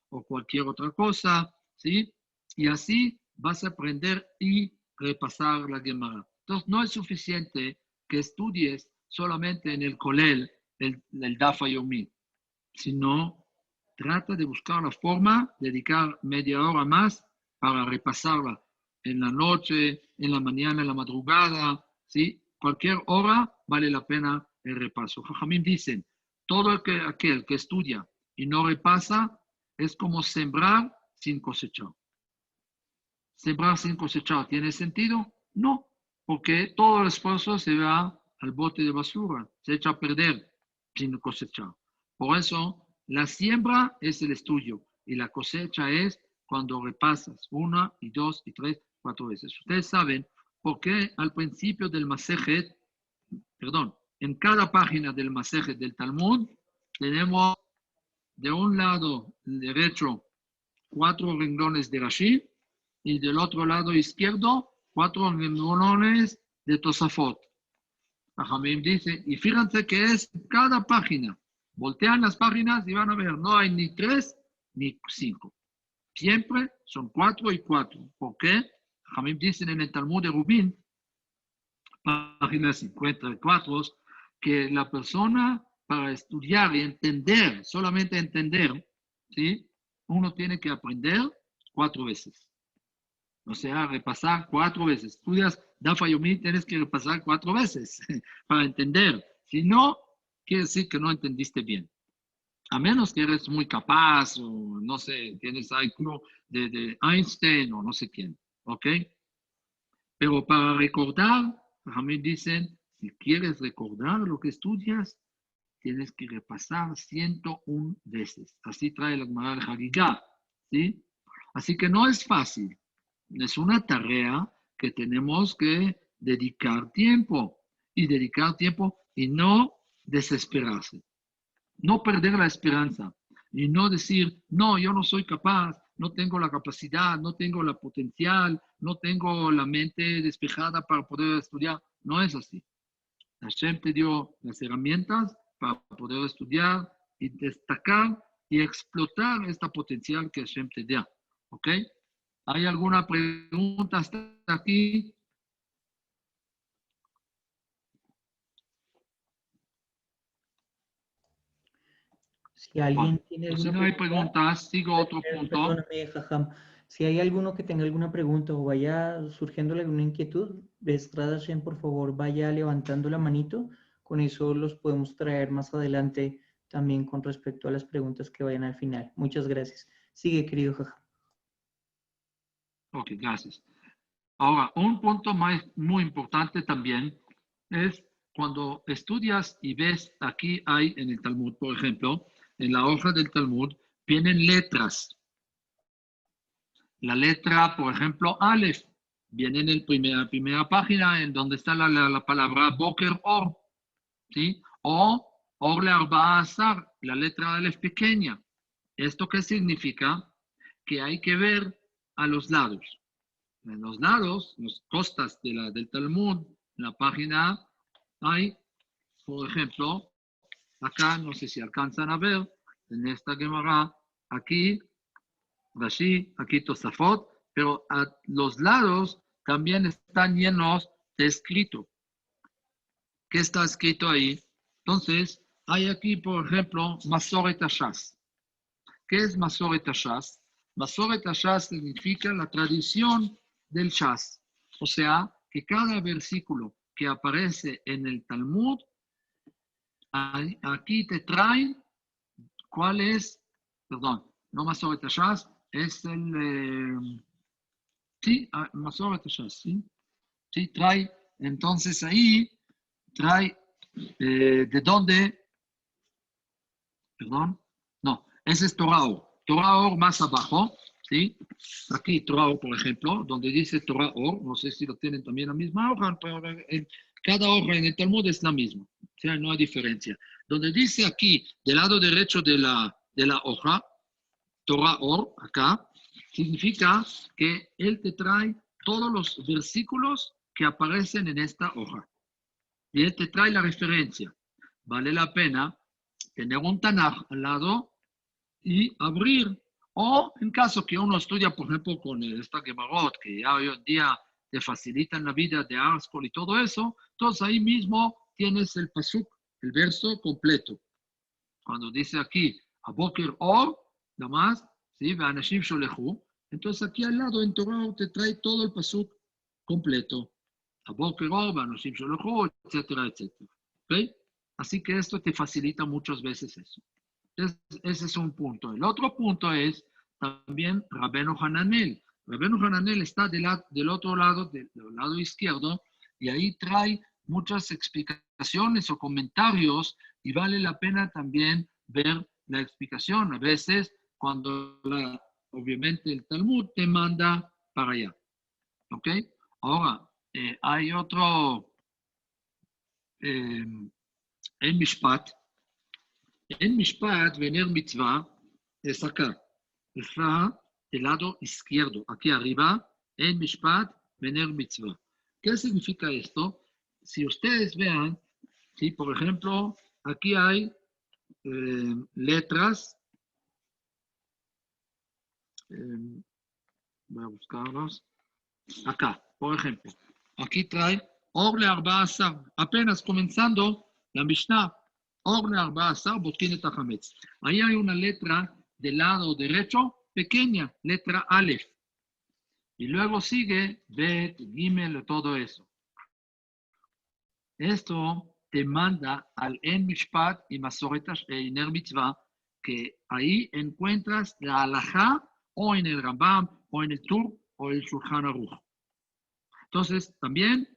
o cualquier otra cosa, ¿sí? Y así vas a aprender y repasar la Gemara. Entonces, no es suficiente que estudies solamente en el Kolel, el Daf Yomi, sino trata de buscar la forma, dedicar media hora más para repasarla en la noche, en la mañana, en la madrugada, ¿sí? Cualquier hora vale la pena el repaso. Jajamim dicen, todo aquel que estudia y no repasa es como sembrar sin cosechar. ¿Sembrar sin cosechar tiene sentido? No, porque todo el esfuerzo se va al bote de basura, se echa a perder sin cosechar. Por eso, la siembra es el estudio y la cosecha es cuando repasas 1, 2, 3, 4 veces. Ustedes saben por qué al principio del Masejet, en cada página del Masejet del Talmud, tenemos de un lado derecho 4 renglones de Rashi y del otro lado izquierdo 4 renglones de Tosafot. Jajamim dice, y fíjense que es cada página. Voltean las páginas y van a ver, no hay ni 3 ni 5. Siempre son 4 y 4. ¿Por qué? Jajamim dicen en el Talmud de Rubin, página 54, que la persona para estudiar y entender, solamente entender, ¿sí?, uno tiene que aprender 4 veces. O sea, repasar 4 veces. Estudias Daf Yomi, tienes que repasar 4 veces para entender. Si no, quiere decir que no entendiste bien. A menos que eres muy capaz o, no sé, tienes IQ de Einstein o no sé quién. ¿Ok? Pero para recordar, también dicen, si quieres recordar lo que estudias, tienes que repasar 101 veces. Así trae la Gemara de Hagigá, ¿sí? Así que no es fácil. Es una tarea que tenemos que dedicar tiempo. Y no desesperarse. No perder la esperanza. Y no decir, no, yo no soy capaz, no tengo la capacidad, no tengo la potencial, no tengo la mente despejada para poder estudiar. No es así. Hashem te dio las herramientas para poder estudiar y destacar y explotar esta potencial que Hashem te da. ¿Ok? ¿Hay alguna pregunta hasta aquí? Si alguien tiene Pues si alguna no hay pregunta, preguntas, sigo otro punto. perdóname, Jajam. Si hay alguno que tenga alguna pregunta o vaya surgiéndole alguna inquietud, Bestrada Hashem, por favor, vaya levantando la manito. Con eso los podemos traer más adelante también con respecto a las preguntas que vayan al final. Muchas gracias. Sigue, querido Jajam. Ok, gracias. Ahora, un punto muy importante también es cuando estudias y ves, aquí hay en el Talmud, por ejemplo, en la hoja del Talmud, vienen letras. La letra, por ejemplo, Aleph, viene en la primera página en donde está la palabra Boker Or, ¿sí? O Or le Arba'a Asar, la letra Aleph pequeña. ¿Esto qué significa? Que hay que ver a los lados. En los lados, las costas del Talmud, en la página hay, por ejemplo, acá, no sé si alcanzan a ver, en esta Gemara, aquí, Rashi, aquí Tosafot, pero a los lados también están llenos de escrito. ¿Qué está escrito ahí? Entonces, hay aquí, por ejemplo, Masoret Hashas. ¿Qué es Masoret Hashas? Masoret Hashas significa la tradición del Shas. O sea, que cada versículo que aparece en el Talmud, aquí te trae cuál es, perdón, no Masoret Hashas, es el, sí, Masoret Hashas, ¿sí? Sí, trae, entonces ahí, trae, ¿de dónde? Perdón, no, ese es Torah Or. Torah Or más abajo, ¿sí? Aquí Torah Or, por ejemplo, donde dice Torah Or, no sé si lo tienen también la misma hoja, pero cada hoja en el Talmud es la misma, o sea, no hay diferencia. Donde dice aquí, del lado derecho de la hoja, Torah Or, acá, significa que él te trae todos los versículos que aparecen en esta hoja. Y él te trae la referencia. Vale la pena tener un Tanaj al lado y abrir. O en caso que uno estudia, por ejemplo, con esta Gemarot, que ya hoy en día te facilitan la vida de Arskol y todo eso, entonces ahí mismo tienes el pasuk, el verso completo. Cuando dice aquí, Aboker Or, nada más, ¿sí? Ve'anashim sholechu, entonces aquí al lado en Torah te trae todo el pasuk completo. Aboker Or, Ve'anashim sholechu, etcétera, etcétera. ¿Ok? Así que esto te facilita muchas veces eso. Ese es un punto. El otro punto es también Rabbeinu Hananel. Rabbeinu Hananel está del otro lado, del lado izquierdo, y ahí trae muchas explicaciones o comentarios y vale la pena también ver la explicación. A veces, cuando obviamente el Talmud te manda para allá. ¿Ok? Ahora, hay otro, en Mishpat. En Mishpat, venir mitzvah es acá. Está del lado izquierdo, aquí arriba. En Mishpat, venir mitzvah. ¿Qué significa esto? Si ustedes vean, si por ejemplo, aquí hay letras, voy a buscarlas. Acá, por ejemplo, aquí trae Or le Arba Asar, apenas comenzando la Mishnah. Or le Arba Asar, Botkin et Hametz. Ahí hay una letra del lado derecho, pequeña, letra Aleph. Y luego sigue Bet, Gimel, todo eso. Esto te manda al En Mishpat y Masoret Ner Mitzvah, que ahí encuentras la Halajá, o en el Rambam, o en el Tur, o el Shulchan Aruch. Entonces, también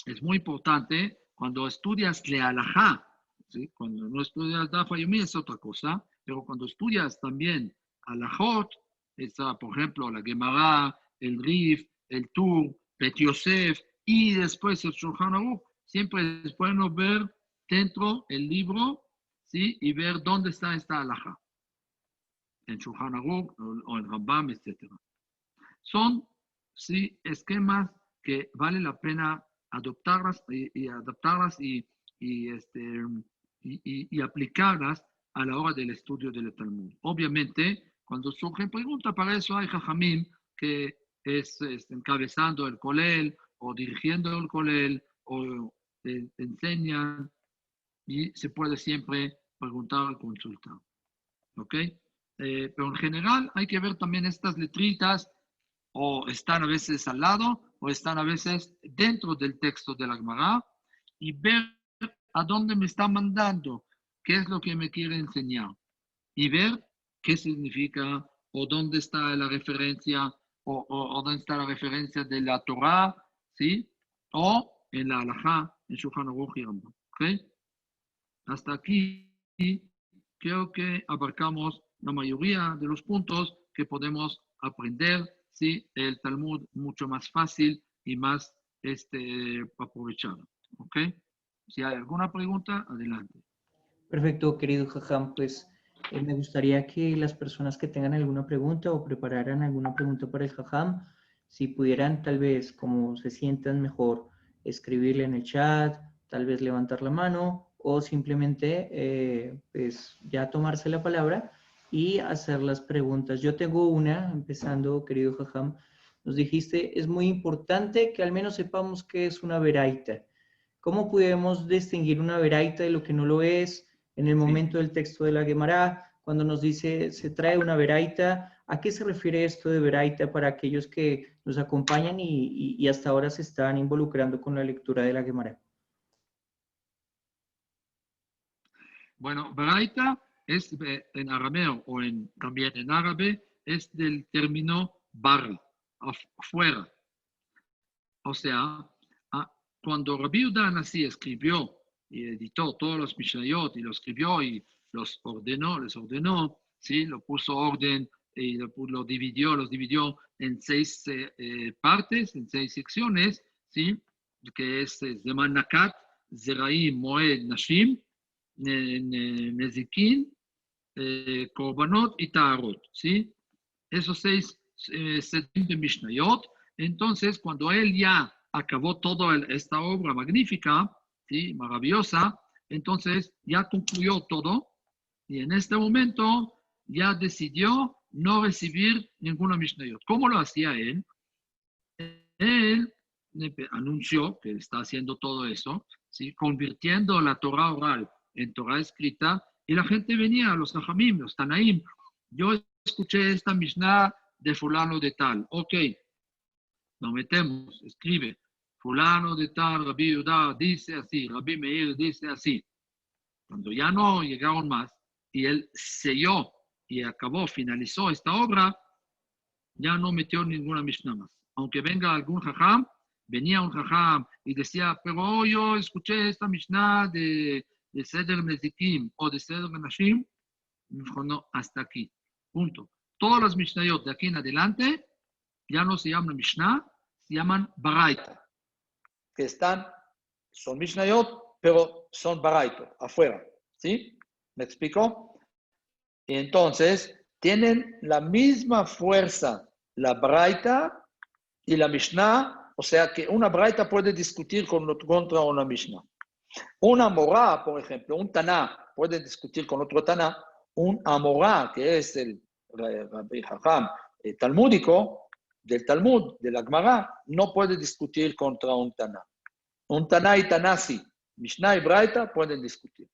es muy importante cuando estudias la halajá, ¿sí? Cuando no estudias Daf Yomi es otra cosa, pero cuando estudias también halajot, está, por ejemplo, la Gemara, el Rif, el Tur, Bet Yosef, y después el Shulchan Aruch, siempre es bueno ver dentro el libro, ¿sí? Y ver dónde está esta halajá, en Shulchan Aruch o en Rambam, etc. Son, sí, esquemas que vale la pena adoptarlas y adaptarlas y y aplicarlas a la hora del estudio del Talmud. Obviamente, cuando surgen preguntas, para eso hay jajamim que es encabezando el kolel o dirigiendo el kolel o enseñan y se puede siempre preguntar o consultar. ¿Ok? Pero en general hay que ver también estas letritas o están a veces al lado o están a veces dentro del texto de la Gemara y ver a dónde me está mandando, qué es lo que me quiere enseñar y ver qué significa o dónde está la referencia o dónde está la referencia de la Torah, ¿sí? O en la Halajá, en Shulchan Aruch y Rambam. ¿Ok? Hasta aquí creo que abarcamos la mayoría de los puntos que podemos aprender, ¿sí? El Talmud mucho más fácil y más aprovechado. ¿Ok? Si hay alguna pregunta, adelante. Perfecto, querido Jajam. Pues me gustaría que las personas que tengan alguna pregunta o prepararan alguna pregunta para el Jajam, si pudieran tal vez, como se sientan mejor, escribirle en el chat, tal vez levantar la mano o simplemente pues ya tomarse la palabra y hacer las preguntas. Yo tengo una, empezando, querido Jajam. Nos dijiste, es muy importante que al menos sepamos qué es una veraita. ¿Cómo podemos distinguir una veraita de lo que no lo es? En el momento del texto de la Gemara, cuando nos dice se trae una veraita, ¿a qué se refiere esto de veraita para aquellos que nos acompañan y hasta ahora se están involucrando con la lectura de la Gemara? Bueno, veraita es en arameo o también en árabe, es del término bar, afuera. O sea, cuando Rabbi Yehuda Hanassi escribió y editó todos los Mishnayot y lo escribió y les ordenó, ¿sí? Lo puso orden y los dividió en 6 partes, en 6 secciones, ¿sí? Que es Zeman Nakat, Zeraim, Moed, Nashim, Nezikin, Korbanot y Taharot, ¿sí? Esos 6 setim de Mishnayot. Entonces, cuando él ya acabó toda esta obra magnífica, ¿sí? Maravillosa, entonces ya concluyó todo y en este momento ya decidió no recibir ninguna Mishnayot. ¿Cómo lo hacía él? Él anunció que está haciendo todo eso, ¿sí? Convirtiendo la Torah oral en Torah escrita, y la gente venía, los Jajamim, los Tanaim. Yo escuché esta Mishnah de fulano de tal. Ok, lo metemos, escribe. Fulano de tal, Rabbi Yehuda dice así, Rabbi Meir dice así. Cuando ya no llegaron más, y él selló y acabó, finalizó esta obra, ya no metió ninguna Mishnah más. Aunque venga algún Jajam, venía un Jajam y decía, pero yo escuché esta Mishnah de Seder Nezikim o de Seder Nashim, dijo, no, hasta aquí, punto. Todas las Mishnayot de aquí en adelante ya no se llaman Mishnah, se llaman Baraita. Que son Mishnayot, pero son Baraita, afuera. ¿Sí? ¿Me explico? Y entonces, tienen la misma fuerza la Baraita y la Mishnah, o sea que una Baraita puede discutir contra una Mishnah. Una Amorá, por ejemplo, un Taná puede discutir con otro Taná. Un Amorá, que es el Rabbi Jajam talmúdico, del Talmud, de la Gemara, no puede discutir contra un Taná. Un Taná y Taná sí. Mishnah y Braita pueden discutir.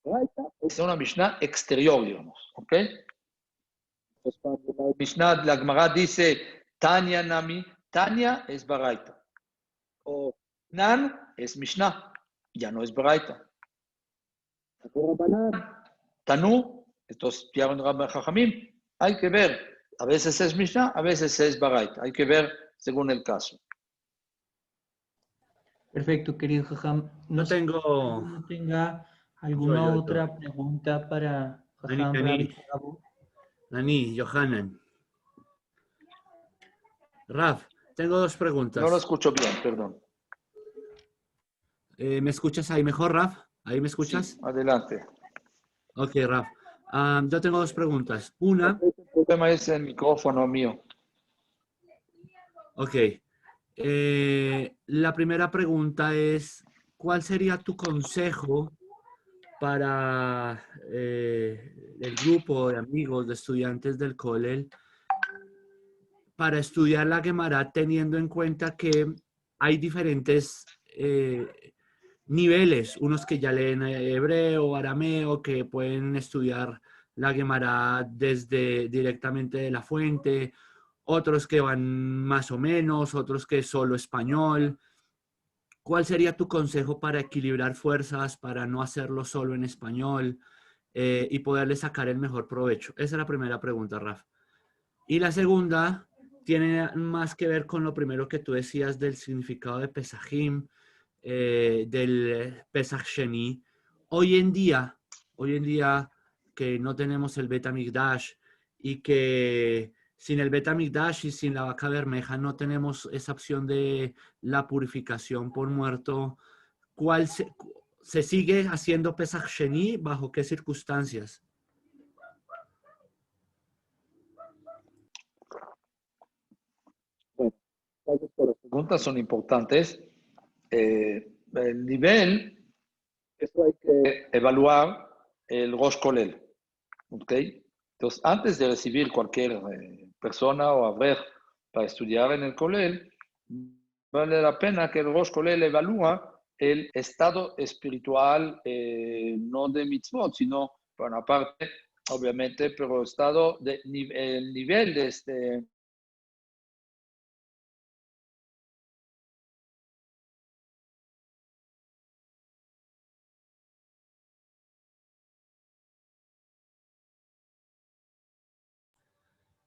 Braita es una Mishnah exterior, digamos. ¿Ok? Entonces, cuando la Mishnah de la Gemara dice Tanya Nami, Tanya es Braita. O Nan es Mishnah, ya no es Braita. Tanu, estos Piaron Rabbi Jajamim, hay que ver. A veces es Mishnah, a veces es Baraita. Hay que ver según el caso. Perfecto, querido Jajam. No sé si no tenga alguna otra pregunta para Jajam Rabbi Abu. Nani, Yohanan. Raf, tengo 2 preguntas. No lo escucho bien, perdón. ¿Me escuchas ahí mejor, Raf? ¿Ahí me escuchas? Sí, adelante. Ok, Raf. Yo tengo 2 preguntas. Una... El problema es el micrófono mío. Ok. La primera pregunta es, ¿cuál sería tu consejo para el grupo de amigos, de estudiantes del Colel, para estudiar la Gemara teniendo en cuenta que hay diferentes niveles, unos que ya leen hebreo, arameo, que pueden estudiar la Gemara desde directamente de la fuente, otros que van más o menos, otros que solo español? ¿Cuál sería tu consejo para equilibrar fuerzas, para no hacerlo solo en español y poderle sacar el mejor provecho? Esa es la primera pregunta, Rafa. Y la segunda tiene más que ver con lo primero que tú decías del significado de Pesajim, del Pesach Sheni. Hoy en día que no tenemos el Bet HaMikdash y que sin el Bet HaMikdash y sin la vaca bermeja no tenemos esa opción de la purificación por muerto, ¿cuál se sigue haciendo Pesach Sheni? ¿Bajo qué circunstancias? Bueno, gracias por las preguntas, son importantes. El nivel, eso hay que evaluar el Rosh Kolel. ¿Ok? Entonces, antes de recibir cualquier persona o haber para estudiar en el Kolel, vale la pena que el Rosh Kolel evalúa el estado espiritual, no de mitzvot, sino, por una parte, obviamente, pero estado de el nivel de este.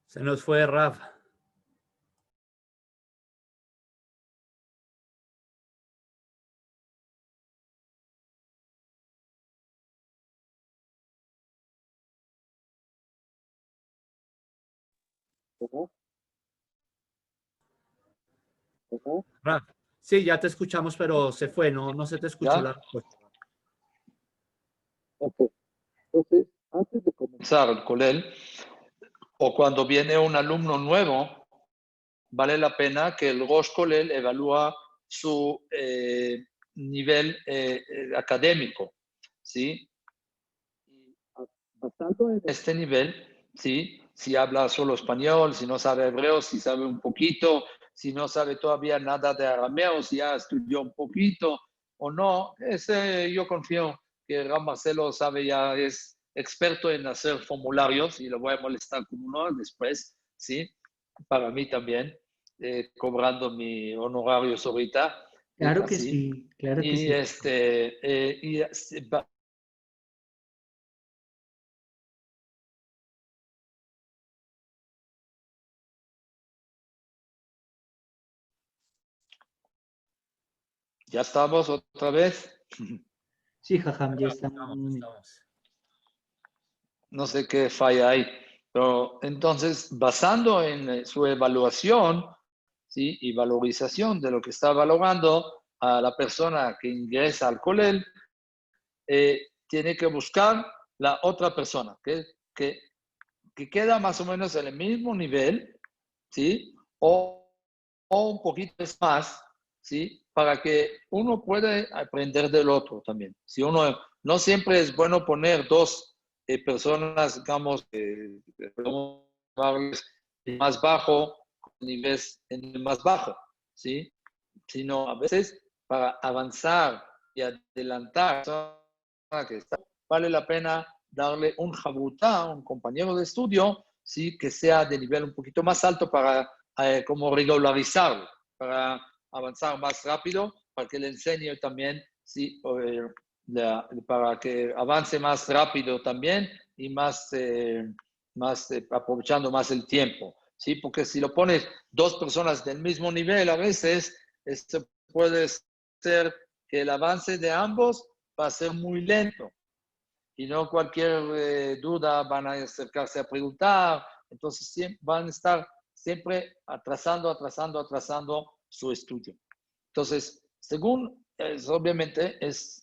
Se nos fue Rafa. Rafa. Sí, ya te escuchamos, pero se fue, no se te escuchó ¿Ya? la respuesta. Ok. Entonces, antes de comenzar el Kolel, o cuando viene un alumno nuevo, vale la pena que el Rosh Kolel evalúa su nivel académico, ¿sí? Y basado en este nivel, ¿sí? Si habla solo español, si no sabe hebreo, si sabe un poquito, si no sabe todavía nada de arameo, si ya estudió un poquito o no, yo confío que Ram Marcelo sabe, ya es experto en hacer formularios y lo voy a molestar con uno después, ¿sí? Para mí también, cobrando mi honorarios ahorita. Claro que Así. sí, claro que Y, sí. ya estamos otra vez. Sí, Jajam, ya estamos. No sé qué falla hay, pero entonces, basando en su evaluación, ¿sí? Y valorización de lo que está valorando a la persona que ingresa al Colel, tiene que buscar la otra persona, que queda más o menos en el mismo nivel, ¿sí? O un poquito más, ¿sí? Para que uno pueda aprender del otro también. Si uno, no siempre es bueno poner dos personas, digamos, más bajo, niveles en el más bajo, ¿sí? Sino a veces para avanzar y adelantar, vale la pena darle un jabutá, un compañero de estudio, ¿sí? Que sea de nivel un poquito más alto para como regularizarlo, para avanzar más rápido, para que le enseñe también, ¿sí? Para que avance más rápido también y más aprovechando más el tiempo, ¿sí? Porque si lo pones dos personas del mismo nivel, a veces esto puede ser que el avance de ambos va a ser muy lento y no cualquier duda van a acercarse a preguntar, entonces van a estar siempre atrasando su estudio. Entonces, según, obviamente, es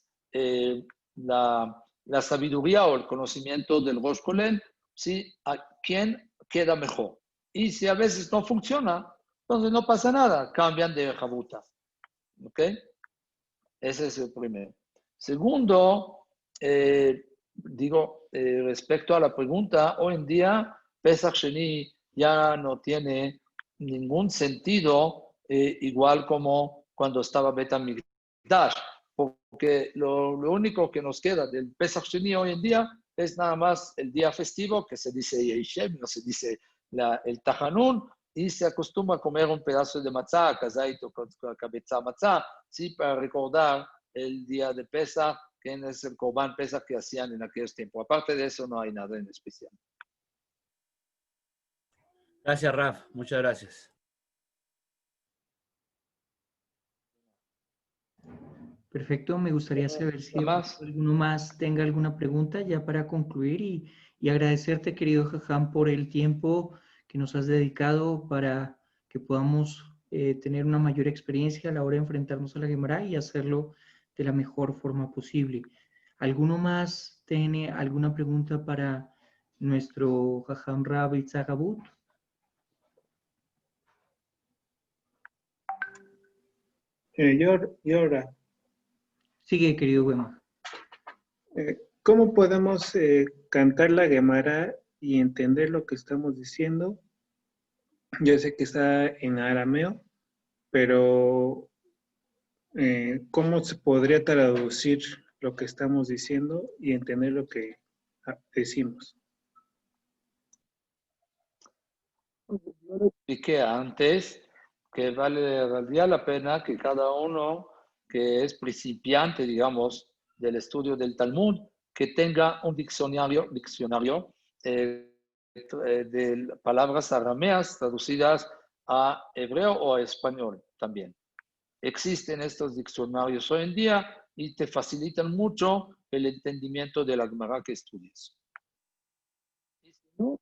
la sabiduría o el conocimiento del Rosh Kolel, ¿sí? A quién queda mejor. Y si a veces no funciona, entonces no pasa nada, cambian de jabuta. ¿Ok? Ese es el primero. Segundo, respecto a la pregunta, hoy en día Pesach Sheni ya no tiene ningún sentido igual como cuando estaba Bet HaMikdash, porque lo único que nos queda del Pesach Sheni hoy en día es nada más el día festivo, que se dice Yeishem, no se dice el Tajanun, y se acostumbra a comer un pedazo de matzá, kazait o cabeza matzá, ¿sí? Para recordar el día de Pesach, que es el Korban Pesach que hacían en aquellos tiempos. Aparte de eso, no hay nada en especial. Gracias, Raf. Muchas gracias. Perfecto, me gustaría saber si de pronto alguno más tenga alguna pregunta ya para concluir y agradecerte, querido Jajam, por el tiempo que nos has dedicado para que podamos tener una mayor experiencia a la hora de enfrentarnos a la Gemara y hacerlo de la mejor forma posible. ¿Alguno más tiene alguna pregunta para nuestro Jajam Rab Itzhak Abud? Yora, Sigue, querido Wema. ¿cómo podemos cantar la Gemara y entender lo que estamos diciendo? Yo sé que está en arameo, pero ¿cómo se podría traducir lo que estamos diciendo y entender lo que decimos? Yo lo expliqué antes que valdría la pena que cada uno que es principiante, digamos, del estudio del Talmud, que tenga un diccionario de palabras arameas traducidas a hebreo o a español también. Existen estos diccionarios hoy en día y te facilitan mucho el entendimiento de la Gemara que estudias. Y si no,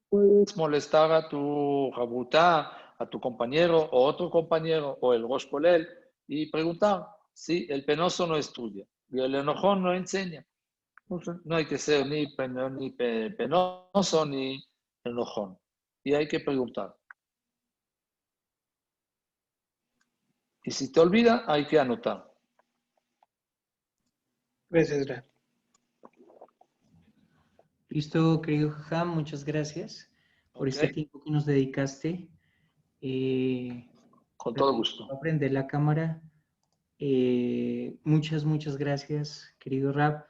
puedes molestar a tu Rabutá, a tu compañero o otro compañero o el Rosh Kolel y preguntar si el penoso no estudia y el enojón no enseña. No hay que ser ni penoso ni enojón. Y hay que preguntar. Y si te olvida, hay que anotar. Gracias, Ra. Listo, querido Jajam, muchas gracias por este tiempo que nos dedicaste. Con todo gusto. Voy a prender la cámara. Muchas gracias, querido Rab.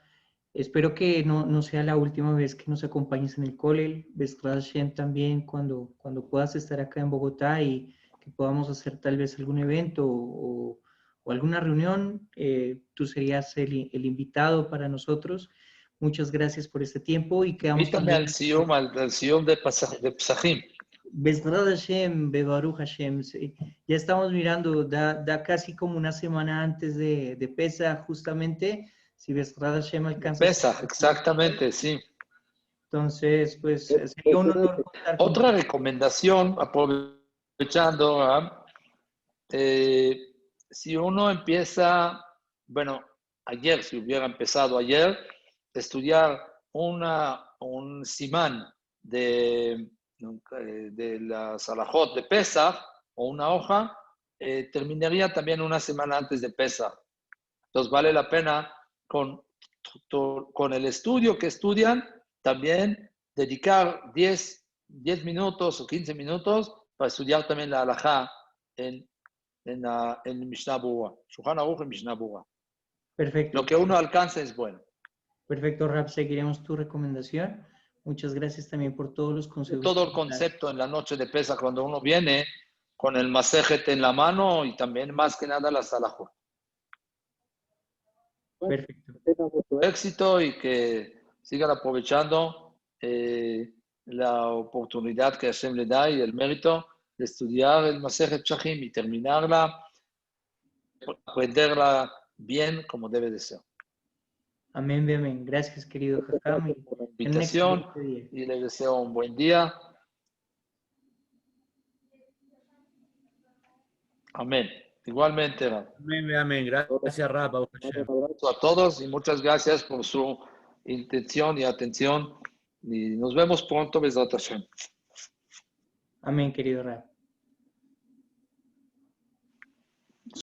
Espero que no sea la última vez que nos acompañes en el Colel. Bezrat Hashem también cuando puedas estar acá en Bogotá y que podamos hacer tal vez algún evento o alguna reunión. Tú serías el invitado para nosotros. Muchas gracias por este tiempo y quedamos Invítame al Siyum de Pesachim. Bezrat Hashem, Bebaruch Hashem. Sí. Ya estamos mirando, da casi como una semana antes de Pesach, justamente. Si Bezrat Hashem alcanza. Pesach, exactamente, sí. Entonces, pues sería un honor contar con Otra recomendación, aprovechando, si uno empieza, bueno, ayer, si hubiera empezado ayer, estudiar un simán de la Salahot de Pesach o una hoja, terminaría también una semana antes de Pesach. Entonces vale la pena con el estudio que estudian, también dedicar 10 minutos o 15 minutos para estudiar también la halajá en Mishnah Berurah, Shulchan Aruch en Mishnah Berurah. Perfecto. Lo que uno alcance es bueno. Perfecto, Rab, seguiremos tu recomendación. Muchas gracias también por todos los consejos. Todo el concepto en la noche de Pesach, cuando uno viene con el masejet en la mano y también más que nada la salahot. Perfecto. Tengan mucho éxito y que sigan aprovechando la oportunidad que Hashem le da y el mérito de estudiar el Masejet Shahim y terminarla, aprenderla bien como debe de ser. Amén, amén. Gracias, querido Jajam. Por la invitación y les deseo un buen día. Amén. Igualmente, Rab. Amén. Gracias, Rab. Un abrazo a todos y muchas gracias por su intención y atención. Y nos vemos pronto, Bezrat Hashem. Amén, querido Rab.